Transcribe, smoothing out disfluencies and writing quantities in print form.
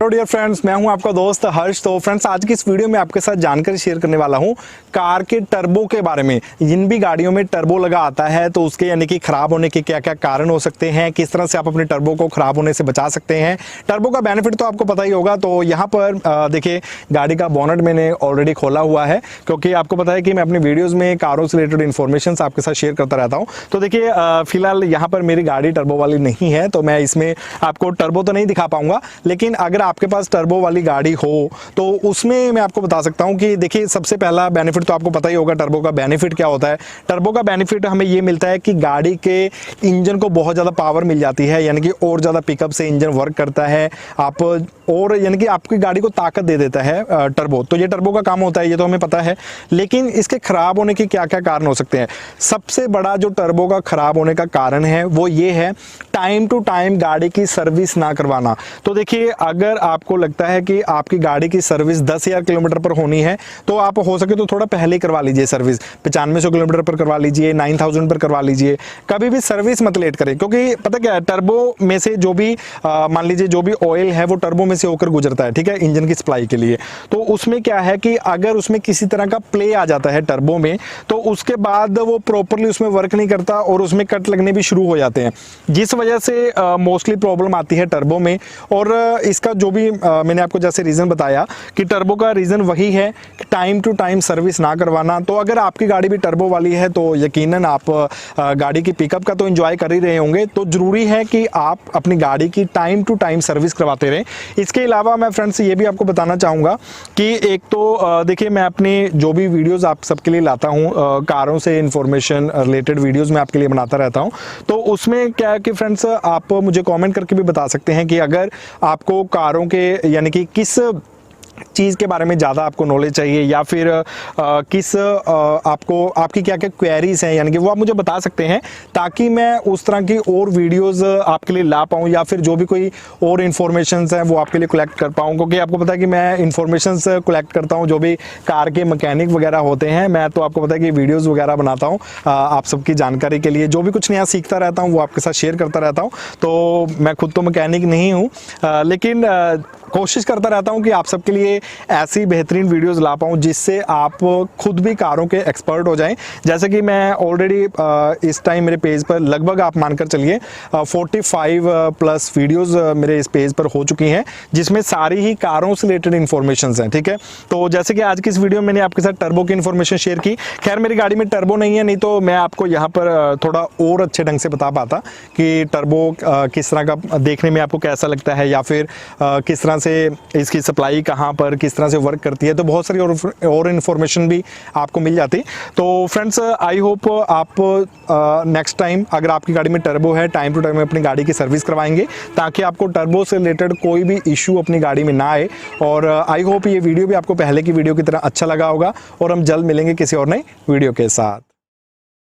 Hello dear friends, मैं हूं आपका दोस्त हर्ष। तो फ्रेंड्स, आज की इस वीडियो में आपके साथ जानकारी शेयर करने वाला हूं कार के टर्बो के बारे में। जिन भी गाड़ियों में टर्बो लगा आता है तो उसके यानी कि खराब होने के क्या क्या कारण हो सकते हैं, किस तरह से आप अपने टर्बो को खराब होने से बचा सकते हैं। टर्बो का बेनिफिट तो आपको पता ही होगा। तो यहाँ पर देखिए, गाड़ी का बोनट मैंने ऑलरेडी खोला हुआ है, क्योंकि आपको पता है कि मैं अपनी वीडियोज़ में कारों से रिलेटेड इन्फॉर्मेशन आपके साथ शेयर करता रहता हूँ। तो देखिए, फिलहाल यहाँ पर मेरी गाड़ी टर्बो वाली नहीं है, तो मैं इसमें आपको टर्बो तो नहीं दिखा पाऊंगा। लेकिन अगर आपके पास टर्बो वाली गाड़ी हो तो उसमें मैं आपको बता सकता हूं कि देखिए, सबसे पहला बेनिफिट तो आपको पता ही होगा। टर्बो का बेनिफिट क्या होता है? टर्बो का बेनिफिट हमें ये मिलता है कि गाड़ी के इंजन को बहुत ज़्यादा पावर मिल जाती है, यानी कि और ज़्यादा पिकअप से इंजन वर्क करता है। आप और यानी कि आपकी गाड़ी को ताकत दे देता है टर्बो। तो ये टर्बो का काम होता है, ये तो हमें पता है। लेकिन इसके खराब होने के क्या क्या कारण हो सकते हैं? सबसे बड़ा जो टर्बो का खराब होने का कारण है वो ये है, टाइम टू टाइम गाड़ी की सर्विस ना करवाना। तो देखिए, अगर आपको लगता है कि आपकी गाड़ी की सर्विस 10,000 किलोमीटर पर होनी है तो आप हो सके तो थोड़ा पहले करवा लीजिए सर्विस। 9500 किलोमीटर पर करवा लीजिए, 9000 पर करवा लीजिए। कभी भी सर्विस मत लेट करें, क्योंकि पता क्या है, टर्बो में से जो भी मान लीजिए जो भी ऑयल है वो टर्बो में से होकर गुजरता है, ठीक है, इंजन की सप्लाई के लिए। तो उसमें क्या है कि अगर उसमें किसी तरह का प्ले आ जाता है टर्बो में, तो उसके बाद वो प्रॉपरली उसमें वर्क नहीं करता और उसमें कट लगने भी शुरू हो जाते हैं, जिस वजह से मोस्टली प्रॉब्लम आती है टर्बो में। और इसका जो भी मैंने आपको जैसे रीज़न बताया कि टर्बो का रीज़न वही है कि टाइम टू टाइम सर्विस ना करवाना। तो अगर आपकी गाड़ी भी टर्बो वाली है तो यकीनन आप गाड़ी की पिकअप का तो एंजॉय कर ही रहे होंगे। तो ज़रूरी है कि आप अपनी गाड़ी की टाइम टू टाइम सर्विस करवाते रहें। इसके अलावा मैं फ्रेंड्स ये भी आपको बताना चाहूँगा कि एक तो देखिए, मैं अपनी जो भी वीडियोज़ आप सबके लिए लाता हूँ, कारों से इंफॉर्मेशन रिलेटेड वीडियोज़ मैं आपके लिए बनाता रहता हूँ। तो उसमें क्या है कि फ्रेंड्स, आप मुझे कॉमेंट करके भी बता सकते हैं कि अगर आपको कारों के यानी कि किस चीज़ के बारे में ज़्यादा आपको नॉलेज चाहिए, या फिर किस आपको आपकी क्या क्या क्वेरीज हैं, यानी कि वो आप मुझे बता सकते हैं, ताकि मैं उस तरह की और वीडियोस आपके लिए ला पाऊँ, या फिर जो भी कोई और इन्फॉर्मेशंस हैं वो आपके लिए कलेक्ट कर पाऊँ। क्योंकि आपको पता है कि मैं इन्फॉर्मेशंस कलेक्ट करता हूँ, जो भी कार के मैकेनिक वगैरह होते हैं। मैं तो आपको पता है कि वीडियोज़ वगैरह बनाता हूँ आप सबकी जानकारी के लिए। जो भी कुछ नया सीखता रहता हूँ वो आपके साथ शेयर करता रहता हूँ। तो मैं खुद तो मैकेनिक नहीं हूँ, लेकिन कोशिश करता रहता हूं कि आप सबके लिए ऐसी बेहतरीन वीडियोस ला पाऊं जिससे आप खुद भी कारों के एक्सपर्ट हो जाएं। जैसे कि मैं ऑलरेडी इस टाइम मेरे पेज पर लगभग आप मानकर चलिए 45 प्लस वीडियोस मेरे इस पेज पर हो चुकी हैं, जिसमें सारी ही कारों से रिलेटेड इन्फॉर्मेशन हैं, ठीक है। तो जैसे कि आज की इस वीडियो में मैंने आपके साथ टर्बो की इन्फॉर्मेशन शेयर की। खैर, मेरी गाड़ी में टर्बो नहीं है, नहीं तो मैं आपको यहाँ पर थोड़ा और अच्छे ढंग से बता पाता कि टर्बो किस तरह का देखने में आपको कैसा लगता है, या फिर किस तरह से इसकी सप्लाई कहाँ पर किस तरह से वर्क करती है। तो बहुत सारी और इन्फॉर्मेशन भी आपको मिल जाती। तो फ्रेंड्स, आई होप आप नेक्स्ट टाइम अगर आपकी गाड़ी में टर्बो है, टाइम टू टाइम अपनी गाड़ी की सर्विस करवाएंगे, ताकि आपको टर्बो से रिलेटेड कोई भी इशू अपनी गाड़ी में ना आए। और आई होप ये वीडियो भी आपको पहले की वीडियो की तरह अच्छा लगा होगा, और हम जल्द मिलेंगे किसी और नई वीडियो के साथ।